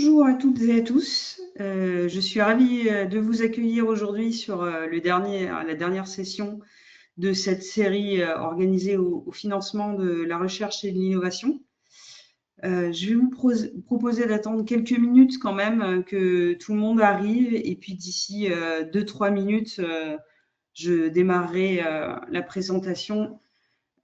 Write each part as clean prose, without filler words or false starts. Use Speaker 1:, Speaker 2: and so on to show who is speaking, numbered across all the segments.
Speaker 1: Bonjour à toutes et à tous. Je suis ravie de vous accueillir aujourd'hui sur la dernière session de cette série organisée au financement de la recherche et de l'innovation. Je vais vous proposer d'attendre quelques minutes quand même que tout le monde arrive et puis d'ici 2-3 minutes, je démarrerai la présentation.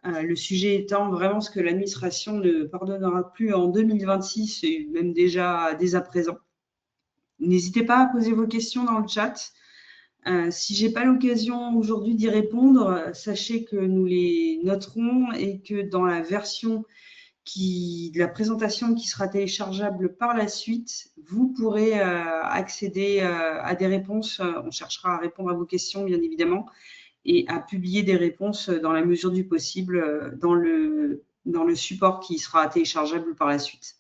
Speaker 1: Le sujet étant vraiment ce que l'administration ne pardonnera plus en 2026 et même déjà dès à présent. N'hésitez pas à poser vos questions dans le chat. Si je n'ai pas l'occasion aujourd'hui d'y répondre, sachez que nous les noterons et que dans la version de la présentation qui sera téléchargeable par la suite, vous pourrez accéder à des réponses. On cherchera à répondre à vos questions, bien évidemment, et à publier des réponses dans la mesure du possible dans le support qui sera téléchargeable par la suite.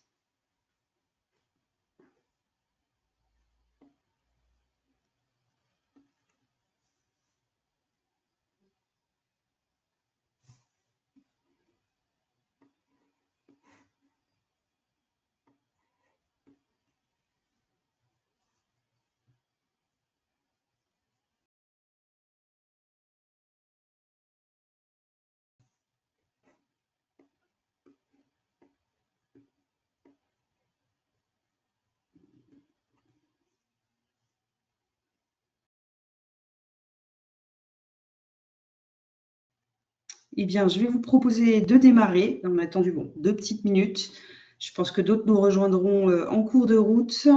Speaker 1: Eh bien, je vais vous proposer de démarrer. On a attendu 2 petites minutes. Je pense que d'autres nous rejoindront en cours de route.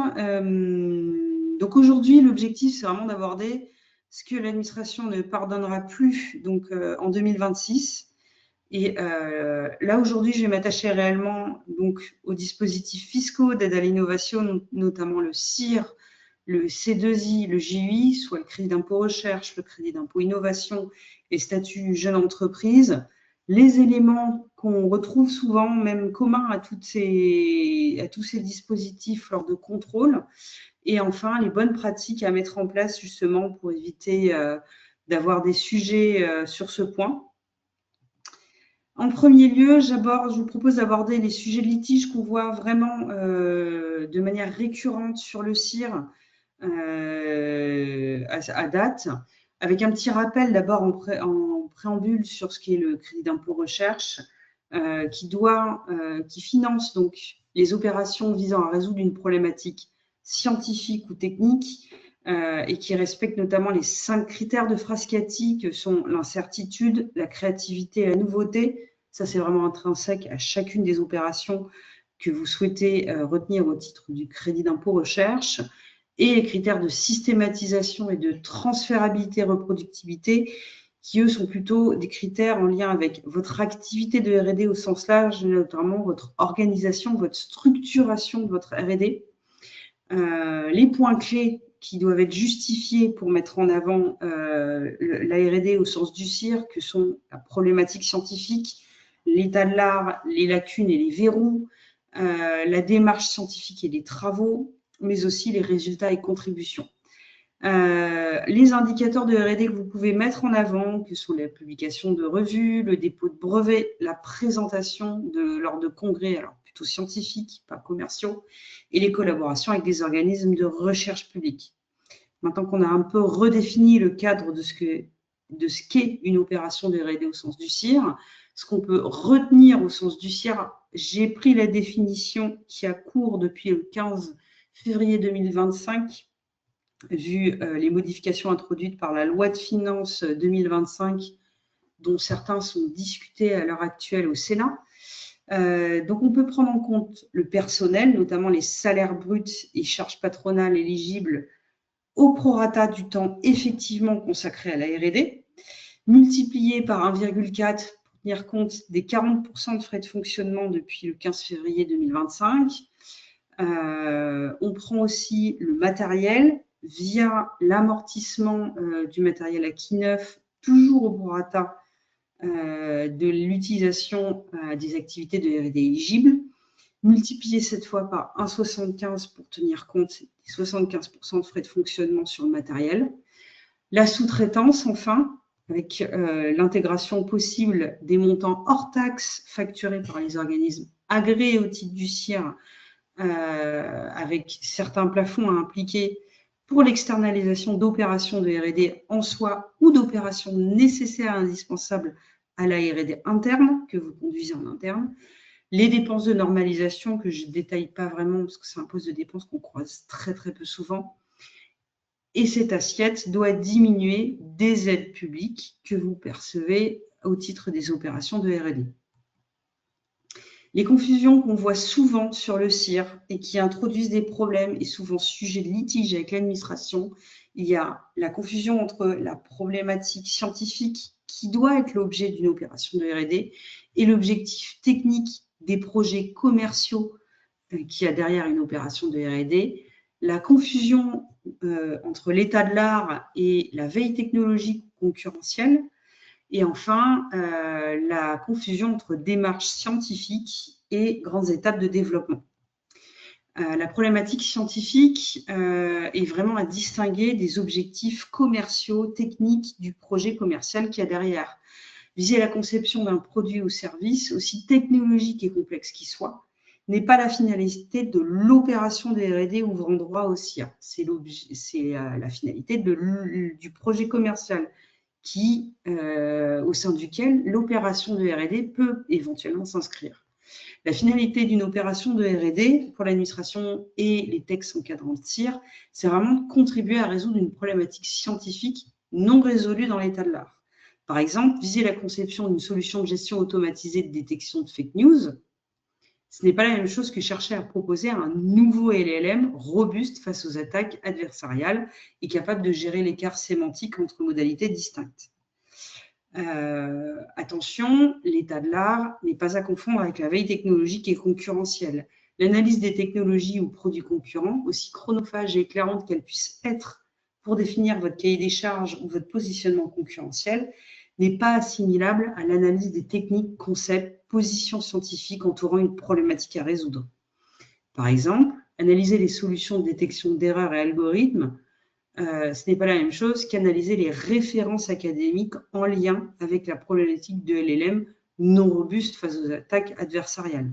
Speaker 1: Donc aujourd'hui, l'objectif, c'est vraiment d'aborder ce que l'administration ne pardonnera plus donc, en 2026. Et là, aujourd'hui, je vais m'attacher réellement donc, aux dispositifs fiscaux d'aide à l'innovation, notamment le CIR, le C2I, le JUI, soit le crédit d'impôt recherche, le crédit d'impôt innovation et statut jeune entreprise, les éléments qu'on retrouve souvent, même communs à tous ces dispositifs lors de contrôle, et enfin les bonnes pratiques à mettre en place justement pour éviter d'avoir des sujets sur ce point. En premier lieu, je vous propose d'aborder les sujets de litige qu'on voit vraiment de manière récurrente sur le CIR à date, avec un petit rappel d'abord en préambule sur ce qu'est le crédit d'impôt recherche, qui finance donc les opérations visant à résoudre une problématique scientifique ou technique et qui respecte notamment les 5 critères de Frascati que sont l'incertitude, la créativité et la nouveauté. Ça, c'est vraiment intrinsèque à chacune des opérations que vous souhaitez retenir au titre du crédit d'impôt recherche, et les critères de systématisation et de transférabilité reproductibilité, qui, eux, sont plutôt des critères en lien avec votre activité de R&D au sens large, notamment votre organisation, votre structuration de votre R&D. Les points clés qui doivent être justifiés pour mettre en avant la R&D au sens du CIR, que sont la problématique scientifique, l'état de l'art, les lacunes et les verrous, la démarche scientifique et les travaux, mais aussi les résultats et contributions. Les indicateurs de R&D que vous pouvez mettre en avant, que sont la publication de revues, le dépôt de brevets, la présentation lors de congrès, alors plutôt scientifiques, pas commerciaux, et les collaborations avec des organismes de recherche publique. Maintenant qu'on a un peu redéfini le cadre de ce qu'est une opération de R&D au sens du CIR, ce qu'on peut retenir au sens du CIR, j'ai pris la définition qui a cours depuis le 15 février 2025, vu les modifications introduites par la loi de finances 2025, dont certains sont discutés à l'heure actuelle au Sénat. Donc, on peut prendre en compte le personnel, notamment les salaires bruts et charges patronales éligibles au prorata du temps effectivement consacré à la R&D, multiplié par 1,4 pour tenir compte des 40% de frais de fonctionnement depuis le 15 février 2025. On prend aussi le matériel via l'amortissement du matériel acquis neuf, toujours au prorata de l'utilisation des activités de R&D éligibles, multiplié cette fois par 1,75 pour tenir compte des 75% de frais de fonctionnement sur le matériel. La sous-traitance, enfin, avec l'intégration possible des montants hors taxes facturés par les organismes agréés au titre du CIR avec certains plafonds à impliquer pour l'externalisation d'opérations de R&D en soi ou d'opérations nécessaires et indispensables à la R&D interne que vous conduisez en interne. Les dépenses de normalisation que je ne détaille pas vraiment parce que c'est un poste de dépenses qu'on croise très très peu souvent. Et cette assiette doit diminuer des aides publiques que vous percevez au titre des opérations de R&D. Les confusions qu'on voit souvent sur le CIR et qui introduisent des problèmes et souvent sujet de litige avec l'administration, il y a la confusion entre la problématique scientifique qui doit être l'objet d'une opération de R&D et l'objectif technique des projets commerciaux qu'il y a derrière une opération de R&D, la confusion entre l'état de l'art et la veille technologique concurrentielle, et enfin, la confusion entre démarche scientifique et grandes étapes de développement. La problématique scientifique est vraiment à distinguer des objectifs commerciaux, techniques du projet commercial qu'il y a derrière. Viser la conception d'un produit ou service, aussi technologique et complexe qu'il soit, n'est pas la finalité de l'opération de R&D ouvrant droit au CIR. C'est la finalité du projet commercial au sein duquel l'opération de R&D peut éventuellement s'inscrire. La finalité d'une opération de R&D pour l'administration et les textes encadrant le CIR, c'est vraiment de contribuer à résoudre une problématique scientifique non résolue dans l'état de l'art. Par exemple, viser la conception d'une solution de gestion automatisée de détection de fake news, ce n'est pas la même chose que chercher à proposer un nouveau LLM robuste face aux attaques adversariales et capable de gérer l'écart sémantique entre modalités distinctes. Attention, l'état de l'art n'est pas à confondre avec la veille technologique et concurrentielle. L'analyse des technologies ou produits concurrents, aussi chronophage et éclairante qu'elle puisse être pour définir votre cahier des charges ou votre positionnement concurrentiel, n'est pas assimilable à l'analyse des techniques, concepts, positions scientifiques entourant une problématique à résoudre. Par exemple, analyser les solutions de détection d'erreurs et algorithmes, ce n'est pas la même chose qu'analyser les références académiques en lien avec la problématique de LLM non robuste face aux attaques adversariales.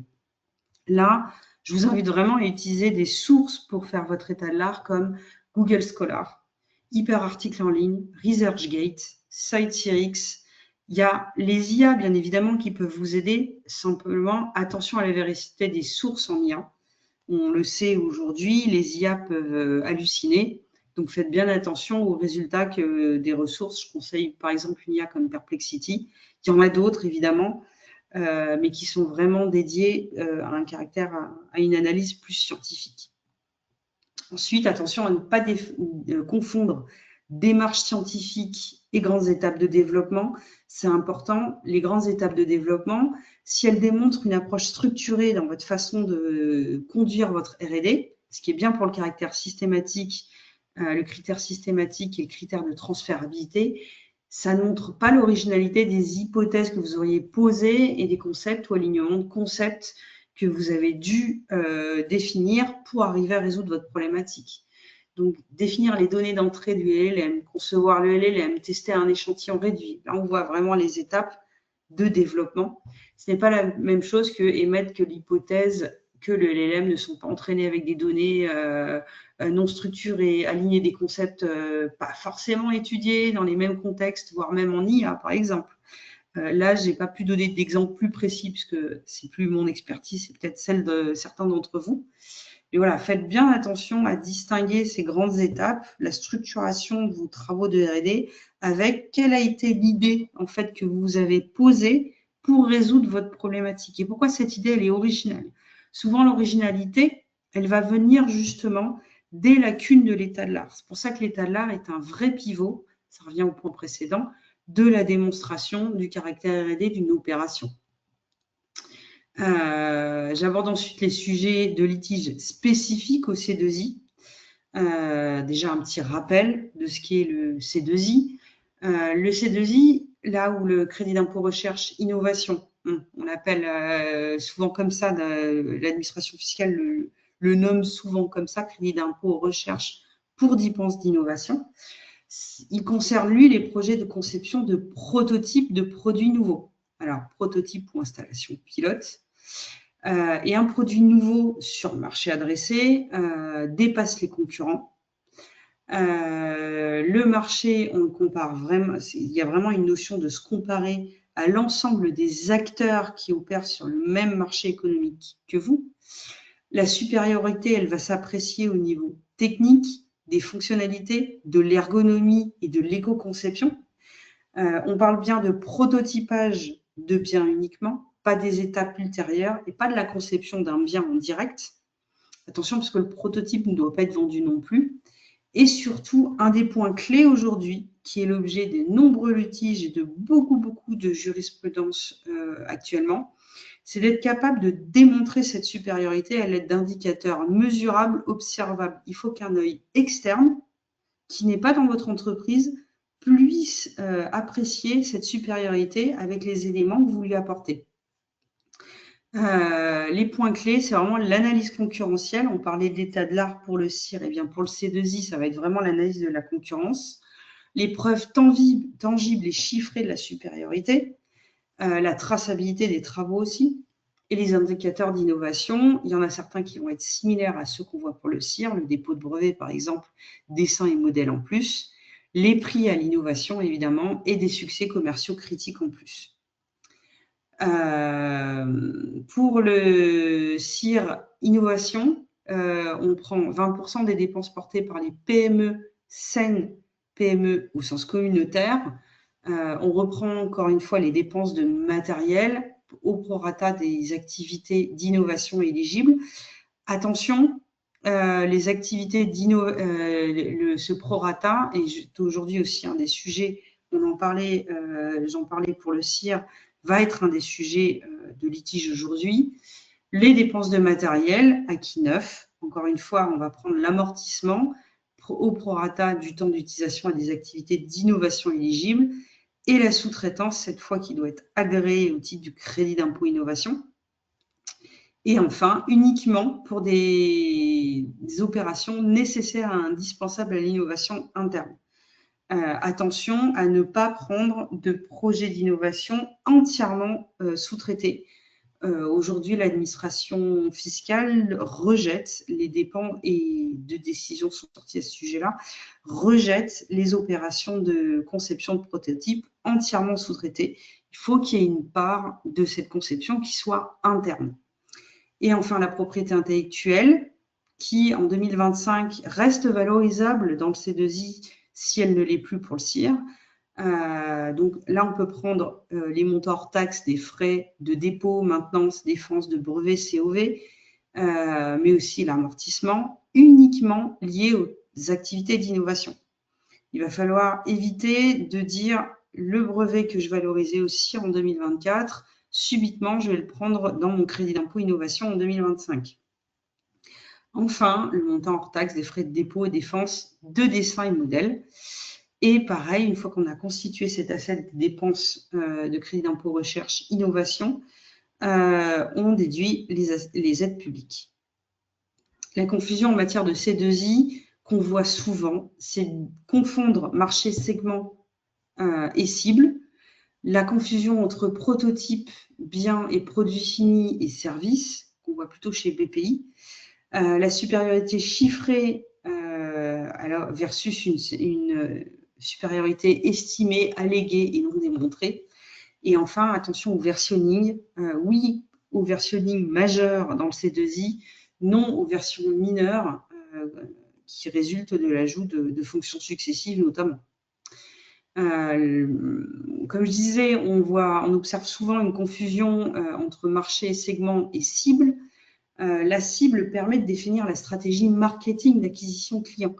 Speaker 1: Là, je vous invite vraiment à utiliser des sources pour faire votre état de l'art comme Google Scholar, Hyperarticle en ligne, ResearchGate, CiteSeerX. Il y a les IA, bien évidemment, qui peuvent vous aider. Simplement, attention à la véracité des sources en IA. On le sait aujourd'hui, les IA peuvent halluciner. Donc, faites bien attention aux résultats que des ressources. Je conseille, par exemple, une IA comme Perplexity. Il y en a d'autres, évidemment, mais qui sont vraiment dédiées à un caractère, à une analyse plus scientifique. Ensuite, attention à ne pas confondre démarche scientifique et grandes étapes de développement. C'est important. Les grandes étapes de développement, si elles démontrent une approche structurée dans votre façon de conduire votre R&D, ce qui est bien pour le caractère systématique, le critère systématique et le critère de transférabilité, ça ne montre pas l'originalité des hypothèses que vous auriez posées et des concepts ou alignements de concepts que vous avez dû définir pour arriver à résoudre votre problématique. Donc, définir les données d'entrée du LLM, concevoir le LLM, tester un échantillon réduit. Là, on voit vraiment les étapes de développement. Ce n'est pas la même chose que émettre que l'hypothèse que le LLM ne sont pas entraînés avec des données non structurées, aligner des concepts pas forcément étudiés dans les mêmes contextes, voire même en IA, par exemple. Là, je n'ai pas pu donner d'exemple plus précis puisque ce n'est plus mon expertise, c'est peut-être celle de certains d'entre vous. Mais voilà, faites bien attention à distinguer ces grandes étapes, la structuration de vos travaux de R&D avec quelle a été l'idée en fait que vous avez posée pour résoudre votre problématique. Et pourquoi cette idée, elle est originale. Souvent, l'originalité, elle va venir justement des lacunes de l'état de l'art. C'est pour ça que l'état de l'art est un vrai pivot, ça revient au point précédent, de la démonstration du caractère R&D d'une opération. J'aborde ensuite les sujets de litige spécifiques au C2I. Déjà un petit rappel de ce qu'est le C2I. Le C2I, là où le crédit d'impôt recherche innovation, on l'appelle souvent comme ça, l'administration fiscale le nomme souvent comme ça, crédit d'impôt recherche pour dépenses d'innovation. Il concerne, lui, les projets de conception de prototypes de produits nouveaux. Alors, prototype ou installation pilote. et un produit nouveau sur le marché adressé dépasse les concurrents. Le marché, on le compare vraiment, il y a vraiment une notion de se comparer à l'ensemble des acteurs qui opèrent sur le même marché économique que vous. La supériorité, elle va s'apprécier au niveau technique, des fonctionnalités, de l'ergonomie et de l'éco-conception. On parle bien de prototypage de biens uniquement, pas des étapes ultérieures et pas de la conception d'un bien en direct. Attention, parce que le prototype ne doit pas être vendu non plus. Et surtout, un des points clés aujourd'hui, qui est l'objet des nombreux litiges et de beaucoup de jurisprudence actuellement, c'est d'être capable de démontrer cette supériorité à l'aide d'indicateurs mesurables, observables. Il faut qu'un œil externe, qui n'est pas dans votre entreprise, puisse apprécier cette supériorité avec les éléments que vous lui apportez. Les points clés, c'est vraiment l'analyse concurrentielle. On parlait de l'état de l'art pour le CIR, et bien pour le C2I, ça va être vraiment l'analyse de la concurrence. Les preuves tangibles et chiffrées de la supériorité, la traçabilité des travaux aussi, et les indicateurs d'innovation. Il y en a certains qui vont être similaires à ceux qu'on voit pour le CIR, le dépôt de brevet par exemple, dessin et modèle en plus, les prix à l'innovation évidemment, et des succès commerciaux critiques en plus. Pour le CIR Innovation, on prend 20% des dépenses portées par les PME saines, PME au sens communautaire. On reprend encore une fois les dépenses de matériel au prorata des activités d'innovation éligibles. Attention, les activités ce prorata est aujourd'hui aussi un des sujets, j'en parlais pour le CIR, va être un des sujets de litige aujourd'hui. Les dépenses de matériel, acquis neuf, encore une fois, on va prendre l'amortissement au prorata du temps d'utilisation à des activités d'innovation éligibles et la sous-traitance, cette fois qui doit être agréée au titre du crédit d'impôt innovation. Et enfin, uniquement pour des opérations nécessaires et indispensables à l'innovation interne. Attention à ne pas prendre de projets d'innovation entièrement sous-traités. Aujourd'hui, l'administration fiscale rejette les dépenses et de décisions sont sorties à ce sujet-là, rejette les opérations de conception de prototypes entièrement sous-traitées. Il faut qu'il y ait une part de cette conception qui soit interne. Et enfin, la propriété intellectuelle qui, en 2025, reste valorisable dans le C2I si elle ne l'est plus pour le CIR. Donc là, on peut prendre les montants hors taxes des frais de dépôt, maintenance, défense de brevets COV, mais aussi l'amortissement uniquement lié aux activités d'innovation. Il va falloir éviter de dire le brevet que je valorisais aussi en 2024, subitement, je vais le prendre dans mon crédit d'impôt innovation en 2025. Enfin, le montant hors taxe des frais de dépôt et défense de dessin et modèle. Et pareil, une fois qu'on a constitué cet asset de dépenses de crédit d'impôt recherche innovation, on déduit les aides publiques. La confusion en matière de C2I qu'on voit souvent, c'est confondre marché, segment et cible. La confusion entre prototype, biens et produits finis et services, qu'on voit plutôt chez BPI. La supériorité chiffrée versus une supériorité estimée, alléguée et non démontrée. Et enfin, attention au versionning. Oui au versionning majeur dans le C2I, non aux versions mineures qui résultent de l'ajout de fonctions successives notamment. Comme je disais, on observe souvent une confusion entre marché, segment et cible. La cible permet de définir la stratégie marketing d'acquisition client.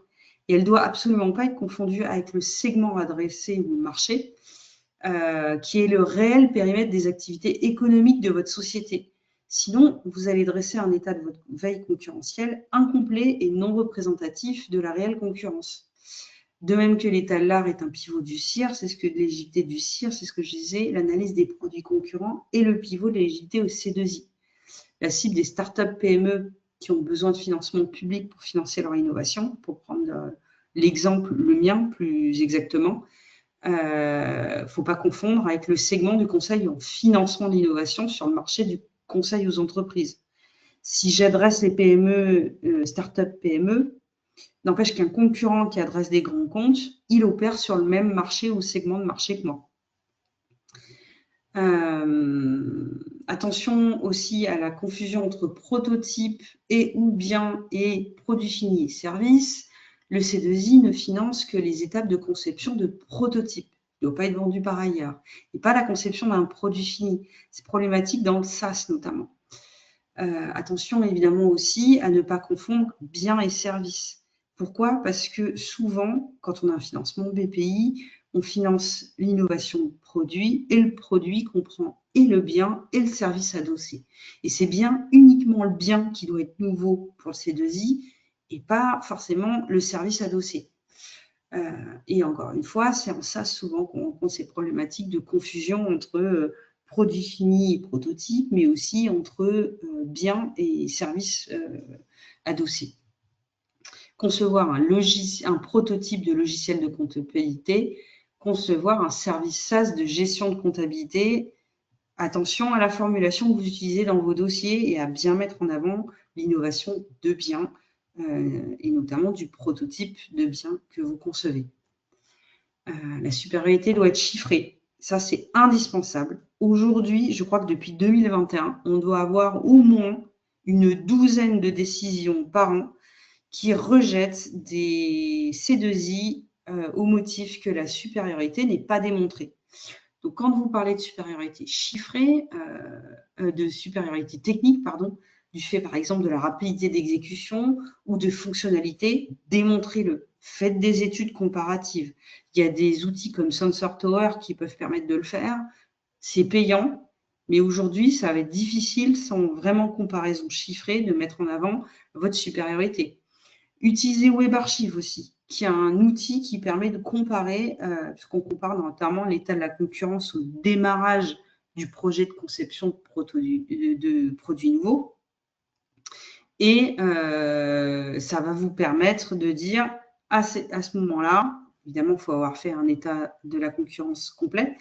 Speaker 1: Et elle ne doit absolument pas être confondue avec le segment adressé ou le marché, qui est le réel périmètre des activités économiques de votre société. Sinon, vous allez dresser un état de votre veille concurrentielle incomplet et non représentatif de la réelle concurrence. De même que l'état de l'art est un pivot du CIR, c'est ce que l'éligibilité du CIR, c'est ce que je disais, l'analyse des produits concurrents et le pivot de l'éligibilité au C2I. La cible des startups PME qui ont besoin de financement public pour financer leur innovation, pour prendre l'exemple, le mien plus exactement, il ne faut pas confondre avec le segment du conseil en financement d'innovation sur le marché du conseil aux entreprises. Si j'adresse les PME, start-up PME, n'empêche qu'un concurrent qui adresse des grands comptes, il opère sur le même marché ou segment de marché que moi. Attention aussi à la confusion entre prototype et ou bien et produit fini et service. Le C2I ne finance que les étapes de conception de prototype. Il ne doit pas être vendu par ailleurs. Et pas la conception d'un produit fini. C'est problématique dans le SaaS notamment. Attention évidemment aussi à ne pas confondre biens et services. Pourquoi? Parce que souvent, quand on a un financement BPI, on finance l'innovation produit et le produit comprend et le bien et le service adossé. Et c'est bien uniquement le bien qui doit être nouveau pour le C2I et pas forcément le service adossé. Et encore une fois, c'est en ça souvent qu'on rencontre ces problématiques de confusion entre produit fini et prototype, mais aussi entre biens et services adossés. Concevoir un prototype de logiciel de comptabilité, concevoir un service SaaS de gestion de comptabilité. Attention à la formulation que vous utilisez dans vos dossiers et à bien mettre en avant l'innovation de biens et notamment du prototype de biens que vous concevez. La supériorité doit être chiffrée. Ça, c'est indispensable. Aujourd'hui, je crois que depuis 2021, on doit avoir au moins une douzaine de décisions par an qui rejettent des C2I au motif que la supériorité n'est pas démontrée. Donc, quand vous parlez de supériorité chiffrée, de supériorité technique, pardon, du fait, par exemple, de la rapidité d'exécution ou de fonctionnalité, démontrez-le. Faites des études comparatives. Il y a des outils comme Sensor Tower qui peuvent permettre de le faire. C'est payant, mais aujourd'hui, ça va être difficile, sans vraiment comparaison chiffrée, de mettre en avant votre supériorité. Utilisez WebArchive aussi, qui est un outil qui permet de comparer, puisqu'on compare notamment l'état de la concurrence au démarrage du projet de conception de produits nouveaux. Et ça va vous permettre de dire, à ce moment-là, évidemment, il faut avoir fait un état de la concurrence complet,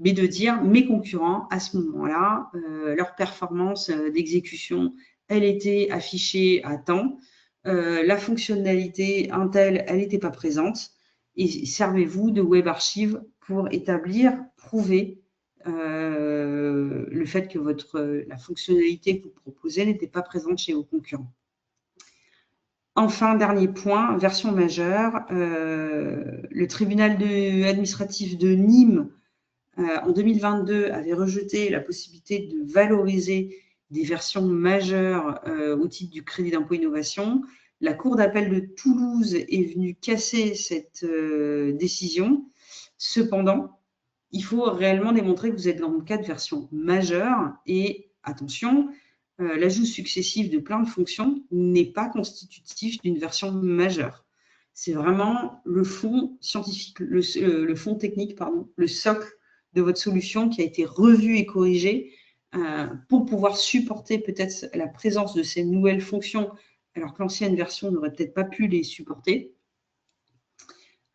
Speaker 1: mais de dire, mes concurrents, à ce moment-là, leur performance d'exécution, elle était affichée à temps. La fonctionnalité Intel, elle n'était pas présente. Et servez-vous de WebArchive pour établir, prouver le fait que la fonctionnalité que vous proposez n'était pas présente chez vos concurrents. Enfin, dernier point, version majeure. Le tribunal administratif de Nîmes, en 2022, avait rejeté la possibilité de valoriser des versions majeures au titre du crédit d'impôt innovation. La Cour d'appel de Toulouse est venue casser cette décision. Cependant, il faut réellement démontrer que vous êtes dans le cas de version majeure et attention, l'ajout successif de plein de fonctions n'est pas constitutif d'une version majeure. C'est vraiment le fond scientifique, le fond technique, pardon, le socle de votre solution qui a été revu et corrigé pour pouvoir supporter peut-être la présence de ces nouvelles fonctions, alors que l'ancienne version n'aurait peut-être pas pu les supporter.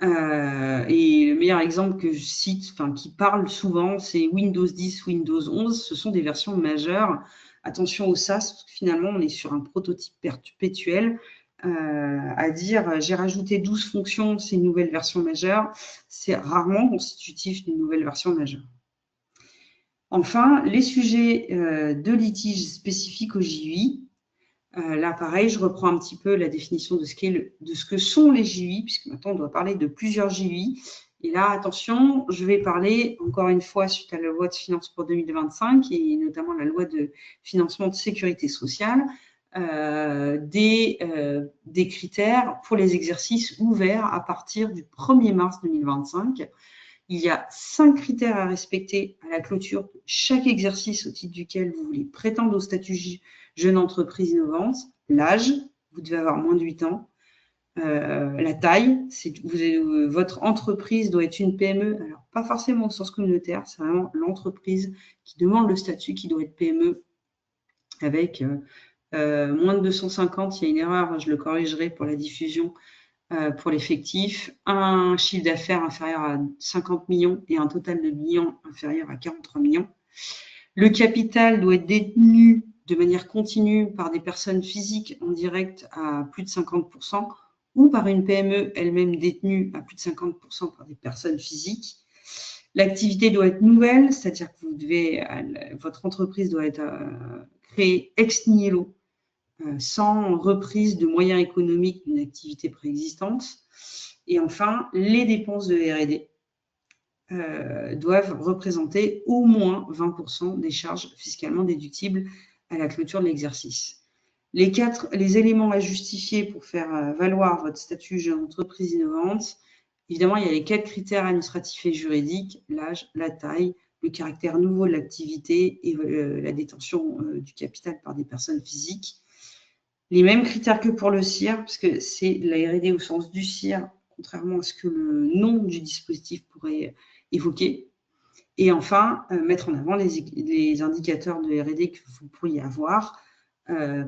Speaker 1: Et le meilleur exemple que je cite, qui parle souvent, c'est Windows 10, Windows 11. Ce sont des versions majeures. Attention au SaaS, parce que finalement, on est sur un prototype perpétuel. À dire, j'ai rajouté 12 fonctions, c'est une nouvelle version majeure. C'est rarement constitutif d'une nouvelle version majeure. Enfin, les sujets de litige spécifiques au JUI. Là, pareil, je reprends un petit peu la définition de ce que sont les JUI, puisque maintenant, on doit parler de plusieurs JUI. Et là, attention, je vais parler, encore une fois, suite à la loi de finances pour 2025, et notamment la loi de financement de sécurité sociale, des critères pour les exercices ouverts à partir du 1er mars 2025. Il y a 5 critères à respecter à la clôture de chaque exercice au titre duquel vous voulez prétendre au statut jeune entreprise innovante. L'âge, vous devez avoir moins de 8 ans. La taille, votre entreprise doit être une PME. Alors, pas forcément au sens communautaire, c'est vraiment l'entreprise qui demande le statut qui doit être PME avec moins de 250. Il y a une erreur, je le corrigerai pour la diffusion. Pour l'effectif, un chiffre d'affaires inférieur à 50 millions et un total de bilan inférieur à 43 millions. Le capital doit être détenu de manière continue par des personnes physiques en direct à plus de 50% ou par une PME elle-même détenue à plus de 50% par des personnes physiques. L'activité doit être nouvelle, c'est-à-dire que votre entreprise doit être créée ex nihilo, sans reprise de moyens économiques d'une activité préexistante. Et enfin, les dépenses de R&D doivent représenter au moins 20% des charges fiscalement déductibles à la clôture de l'exercice. Les éléments à justifier pour faire valoir votre statut jeune entreprise innovante, évidemment, il y a les 4 critères administratifs et juridiques, l'âge, la taille, le caractère nouveau de l'activité et la détention du capital par des personnes physiques. Les mêmes critères que pour le CIR, parce que c'est la R&D au sens du CIR, contrairement à ce que le nom du dispositif pourrait évoquer. Et enfin, mettre en avant les indicateurs de R&D que vous pourriez avoir,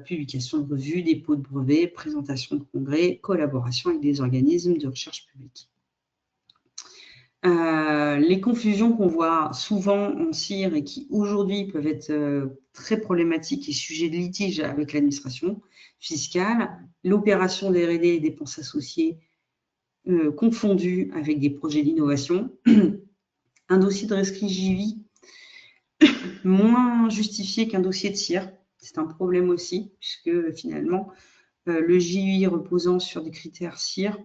Speaker 1: publication de revues, dépôt de brevets, présentation de congrès, collaboration avec des organismes de recherche publique. Les confusions qu'on voit souvent en CIR et qui aujourd'hui peuvent être très problématiques et sujet de litige avec l'administration fiscale, l'opération des R&D et dépenses associées confondues avec des projets d'innovation, un dossier de rescrit JV moins justifié qu'un dossier de CIR. C'est un problème aussi, puisque finalement, le JV reposant sur des critères CIR,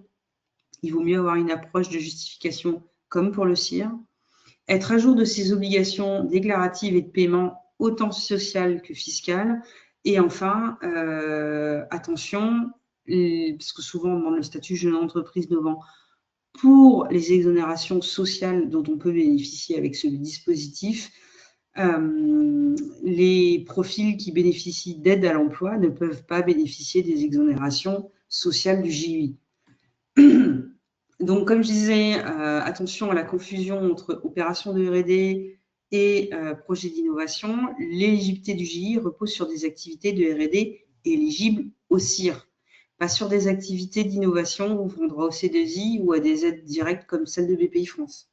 Speaker 1: il vaut mieux avoir une approche de justification comme pour le CIR. Être à jour de ses obligations déclaratives et de paiement, autant sociales que fiscales. Et enfin, attention, parce que souvent on demande le statut jeune entreprise innovante pour les exonérations sociales dont on peut bénéficier avec ce dispositif. Les profils qui bénéficient d'aide à l'emploi ne peuvent pas bénéficier des exonérations sociales du JUI. Donc, comme je disais, attention à la confusion entre opération de R&D et projet d'innovation. L'éligibilité du JI repose sur des activités de R&D éligibles au CIR, pas sur des activités d'innovation ouvrant droit au C2I ou à des aides directes comme celle de BPI France.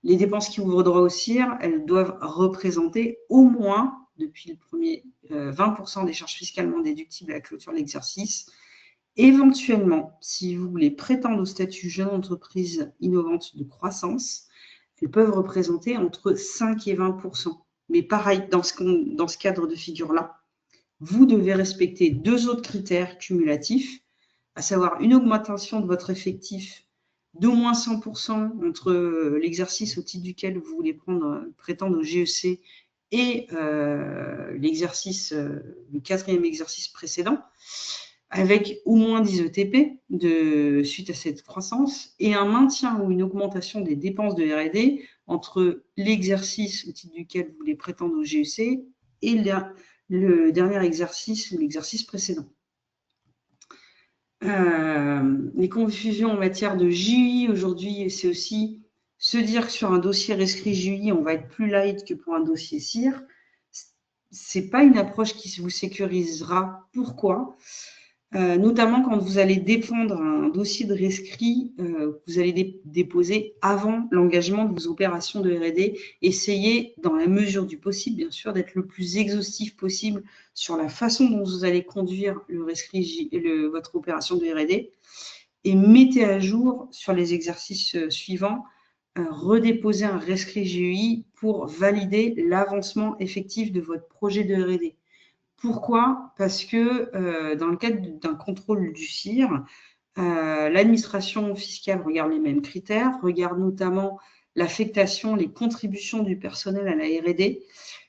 Speaker 1: Les dépenses qui ouvrent droit au CIR, elles doivent représenter au moins, depuis le premier 20% des charges fiscalement déductibles à la clôture de l'exercice. Éventuellement, si vous voulez prétendre au statut jeune entreprise innovante de croissance, elles peuvent représenter entre 5 et 20%. Mais pareil, dans ce cadre de figure-là, vous devez respecter 2 autres critères cumulatifs, à savoir une augmentation de votre effectif d'au moins 100% entre l'exercice au titre duquel vous voulez prétendre au GEC et l'exercice, le 4e exercice précédent, avec au moins 10 ETP suite à cette croissance et un maintien ou une augmentation des dépenses de R&D entre l'exercice au titre duquel vous voulez prétendre au GEC et le dernier exercice ou l'exercice précédent. Les confusions en matière de JUI aujourd'hui, c'est aussi se dire que sur un dossier rescrit JUI, on va être plus light que pour un dossier CIR. C'est pas une approche qui vous sécurisera. Pourquoi ? Notamment quand vous allez défendre un dossier de rescrit, vous allez déposer avant l'engagement de vos opérations de R&D. Essayez, dans la mesure du possible, bien sûr, d'être le plus exhaustif possible sur la façon dont vous allez conduire le rescrit, votre opération de R&D, et mettez à jour sur les exercices suivants, redéposer un rescrit GUI pour valider l'avancement effectif de votre projet de R&D. Pourquoi ? Parce que dans le cadre d'un contrôle du CIR, l'administration fiscale regarde les mêmes critères, regarde notamment l'affectation, les contributions du personnel à la R&D,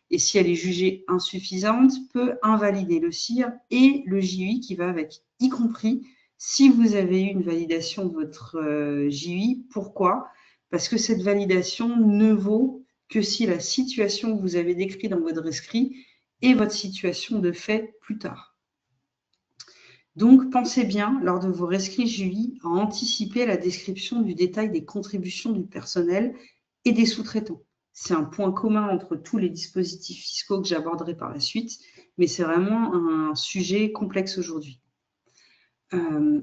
Speaker 1: et si elle est jugée insuffisante, peut invalider le CIR et le JUI qui va avec, y compris si vous avez eu une validation de votre JUI. Pourquoi ? Parce que cette validation ne vaut que si la situation que vous avez décrite dans votre rescrit et votre situation de fait plus tard. Donc, pensez bien, lors de vos rescrits JUI, à anticiper la description du détail des contributions du personnel et des sous-traitants. C'est un point commun entre tous les dispositifs fiscaux que j'aborderai par la suite, mais c'est vraiment un sujet complexe aujourd'hui.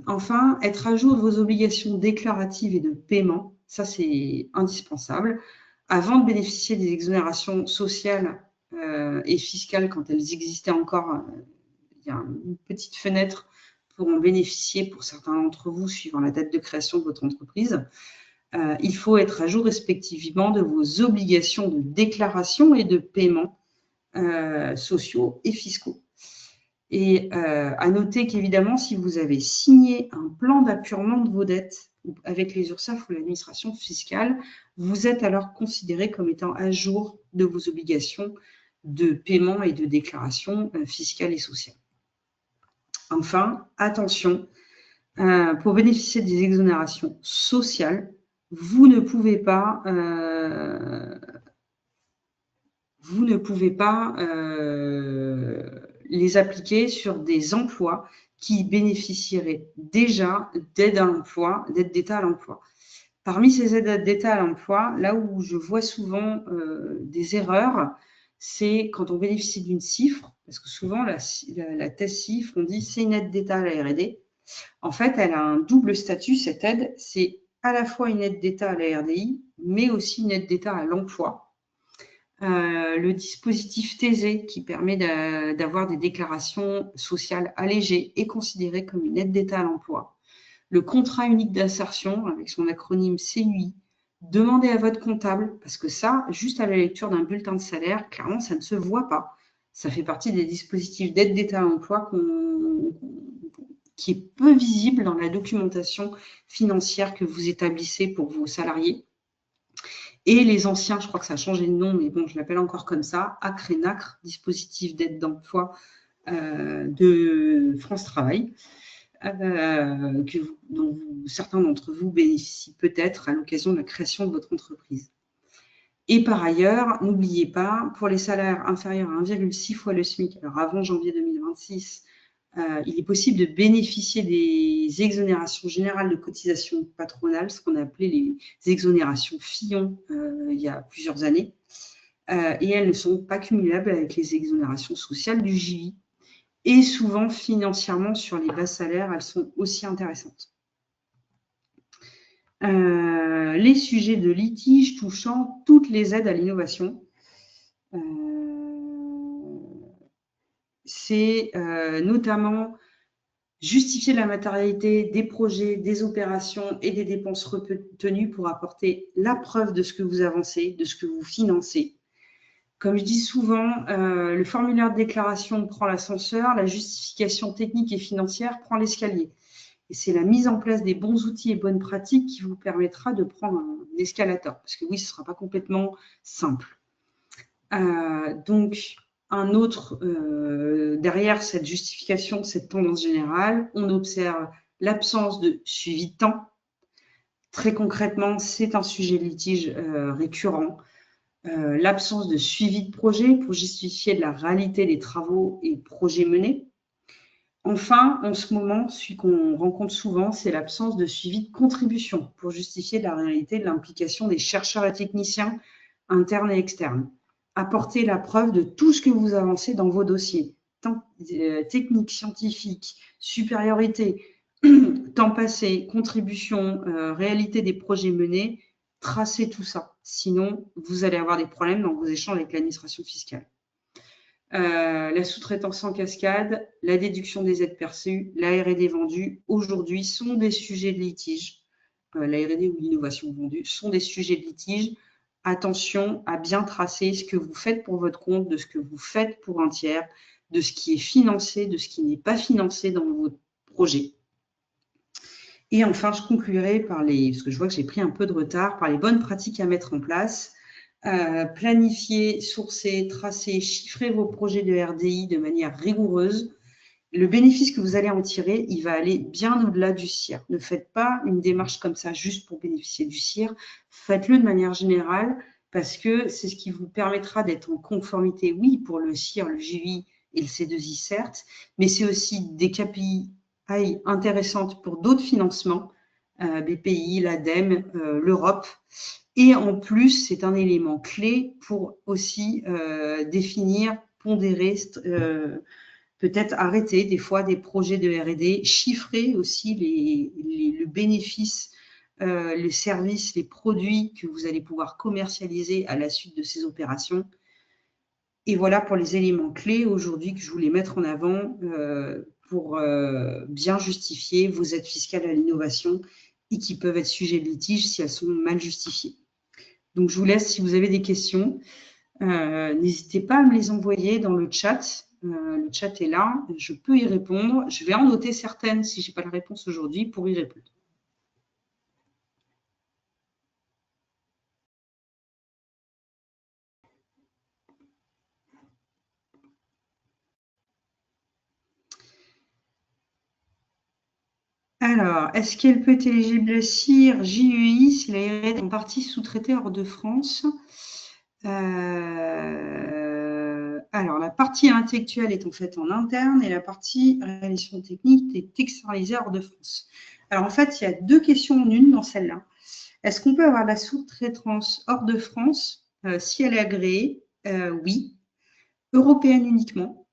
Speaker 1: Enfin, être à jour de vos obligations déclaratives et de paiement, ça c'est indispensable. Avant de bénéficier des exonérations sociales et fiscales, quand elles existaient encore, il y a une petite fenêtre pour en bénéficier pour certains d'entre vous, suivant la date de création de votre entreprise. Il faut être à jour respectivement de vos obligations de déclaration et de paiement sociaux et fiscaux. Et à noter qu'évidemment, si vous avez signé un plan d'appurement de vos dettes avec les URSSAF ou l'administration fiscale, vous êtes alors considéré comme étant à jour de vos obligations de paiement et de déclaration fiscale et sociale. Enfin, attention, pour bénéficier des exonérations sociales, vous ne pouvez pas les appliquer sur des emplois qui bénéficieraient déjà d'aide à l'emploi, d'aide d'État à l'emploi. Parmi ces aides d'État à l'emploi, là où je vois souvent des erreurs, c'est quand on bénéficie d'une cifre, parce que souvent la thèse cifre, on dit c'est une aide d'État à la R&D. En fait, elle a un double statut, cette aide, c'est à la fois une aide d'État à la RDI, mais aussi une aide d'État à l'emploi. Le dispositif TAISE, qui permet d'avoir des déclarations sociales allégées, est considéré comme une aide d'État à l'emploi. Le contrat unique d'insertion, avec son acronyme CUI, demandez à votre comptable, parce que ça, juste à la lecture d'un bulletin de salaire, clairement, ça ne se voit pas. Ça fait partie des dispositifs d'aide d'État à l'emploi qui est peu visible dans la documentation financière que vous établissez pour vos salariés. Et les anciens, je crois que ça a changé de nom, mais bon, je l'appelle encore comme ça, ACRE-NACRE, dispositif d'aide d'emploi de France Travail, dont certains d'entre vous bénéficient peut-être à l'occasion de la création de votre entreprise. Et par ailleurs, n'oubliez pas, pour les salaires inférieurs à 1,6 fois le SMIC, alors avant janvier 2026, il est possible de bénéficier des exonérations générales de cotisations patronales, ce qu'on a appelé les exonérations Fillon il y a plusieurs années, et elles ne sont pas cumulables avec les exonérations sociales du JI. Et souvent, financièrement, sur les bas salaires, elles sont aussi intéressantes. Les sujets de litige touchant toutes les aides à l'innovation. C'est notamment justifier la matérialité des projets, des opérations et des dépenses retenues pour apporter la preuve de ce que vous avancez, de ce que vous financez. Comme je dis souvent, le formulaire de déclaration prend l'ascenseur, la justification technique et financière prend l'escalier. Et c'est la mise en place des bons outils et bonnes pratiques qui vous permettra de prendre un escalator. Parce que oui, ce ne sera pas complètement simple. Donc, un autre, derrière cette justification, cette tendance générale, on observe l'absence de suivi de temps. Très concrètement, c'est un sujet de litige récurrent. L'absence de suivi de projet pour justifier de la réalité des travaux et projets menés. Enfin, en ce moment, celui qu'on rencontre souvent, c'est l'absence de suivi de contribution pour justifier de la réalité de l'implication des chercheurs et techniciens internes et externes. Apporter la preuve de tout ce que vous avancez dans vos dossiers, technique, scientifique, supériorité, temps passé, contribution, réalité des projets menés, tracez tout ça. Sinon, vous allez avoir des problèmes dans vos échanges avec l'administration fiscale. La sous-traitance en cascade, la déduction des aides perçues, la R&D vendue, aujourd'hui, sont des sujets de litige. La R&D ou l'innovation vendue sont des sujets de litige. Attention à bien tracer ce que vous faites pour votre compte, de ce que vous faites pour un tiers, de ce qui est financé, de ce qui n'est pas financé dans votre projet. Et enfin, je conclurai par parce que je vois que j'ai pris un peu de retard, par les bonnes pratiques à mettre en place. Planifier, sourcer, tracer, chiffrer vos projets de RDI de manière rigoureuse. Le bénéfice que vous allez en tirer, il va aller bien au-delà du CIR. Ne faites pas une démarche comme ça juste pour bénéficier du CIR. Faites-le de manière générale parce que c'est ce qui vous permettra d'être en conformité, oui, pour le CIR, le GI et le C2I, certes, mais c'est aussi des KPI intéressantes pour d'autres financements, BPI, l'ADEME, l'Europe. Et en plus, c'est un élément clé pour aussi définir, pondérer, peut-être arrêter des fois des projets de R&D, chiffrer aussi le bénéfice, les services, les produits que vous allez pouvoir commercialiser à la suite de ces opérations. Et voilà pour les éléments clés aujourd'hui que je voulais mettre en avant pour bien justifier vos aides fiscales à l'innovation et qui peuvent être sujets de litige si elles sont mal justifiées. Donc, je vous laisse, si vous avez des questions, n'hésitez pas à me les envoyer dans le chat. Le chat est là, je peux y répondre. Je vais en noter certaines si je n'ai pas la réponse aujourd'hui pour y répondre. Alors, est-ce qu'elle peut être éligible CIR, JEI si la R&D est en partie sous-traitée hors de France? Alors, la partie intellectuelle est en fait en interne et la partie réalisation technique est externalisée hors de France. Alors, en fait, il y a deux questions en une dans celle-là. Est-ce qu'on peut avoir la sous-traitance hors de France si elle est agréée? Oui. Européenne uniquement.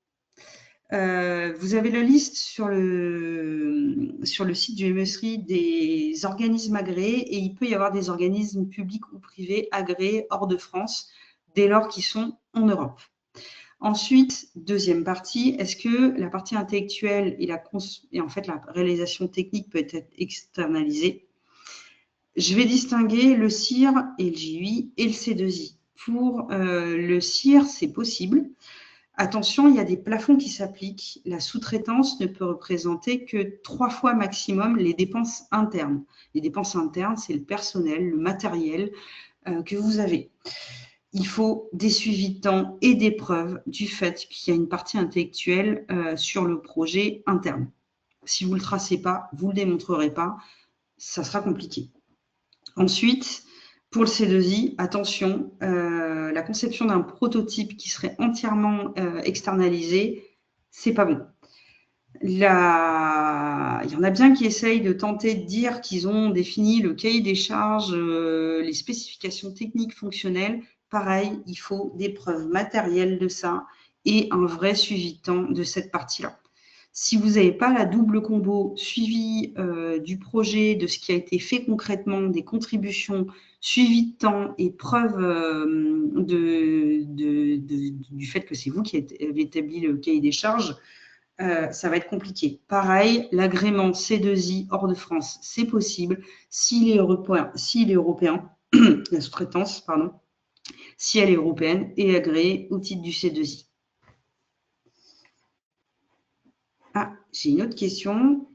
Speaker 1: Vous avez la liste sur le site du MSRI des organismes agréés et il peut y avoir des organismes publics ou privés agréés hors de France dès lors qu'ils sont en Europe. Ensuite, deuxième partie, est-ce que la partie intellectuelle et en fait la réalisation technique peut être externalisée? Je vais distinguer le CIR et le JUI et le C2I. Pour le CIR, c'est possible. Attention, il y a des plafonds qui s'appliquent. La sous-traitance ne peut représenter que 3 fois maximum les dépenses internes. Les dépenses internes, c'est le personnel, le matériel que vous avez. Il faut des suivis de temps et des preuves du fait qu'il y a une partie intellectuelle sur le projet interne. Si vous ne le tracez pas, vous ne le démontrerez pas, ça sera compliqué. Ensuite, pour le C2I, attention, la conception d'un prototype qui serait entièrement externalisé, c'est pas bon. Il y en a bien qui essayent de tenter de dire qu'ils ont défini le cahier des charges, les spécifications techniques fonctionnelles. Pareil, il faut des preuves matérielles de ça et un vrai suivi de temps de cette partie-là. Si vous n'avez pas la double combo suivi du projet, de ce qui a été fait concrètement, des contributions, suivi de temps et preuve du fait que c'est vous qui avez établi le cahier des charges, ça va être compliqué. Pareil, l'agrément C2I hors de France, c'est possible s'il est européen, la sous-traitance, pardon, si elle est européenne et agréée au titre du C2I. Ah, j'ai une autre question.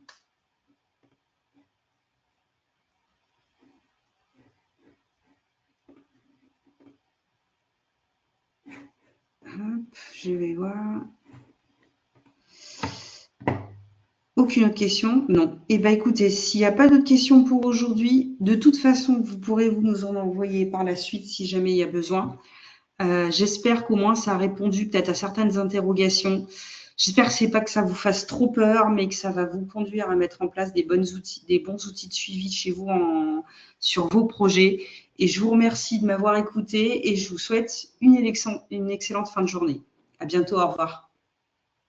Speaker 1: Hop, je vais voir. Aucune autre question? Non. Eh bien, écoutez, s'il n'y a pas d'autres questions pour aujourd'hui, de toute façon, vous pourrez nous en envoyer par la suite si jamais il y a besoin. J'espère qu'au moins ça a répondu peut-être à certaines interrogations. J'espère que c'est pas que ça vous fasse trop peur, mais que ça va vous conduire à mettre en place des bons outils de suivi chez vous sur vos projets. Et je vous remercie de m'avoir écouté et je vous souhaite une excellente fin de journée. À bientôt, au revoir.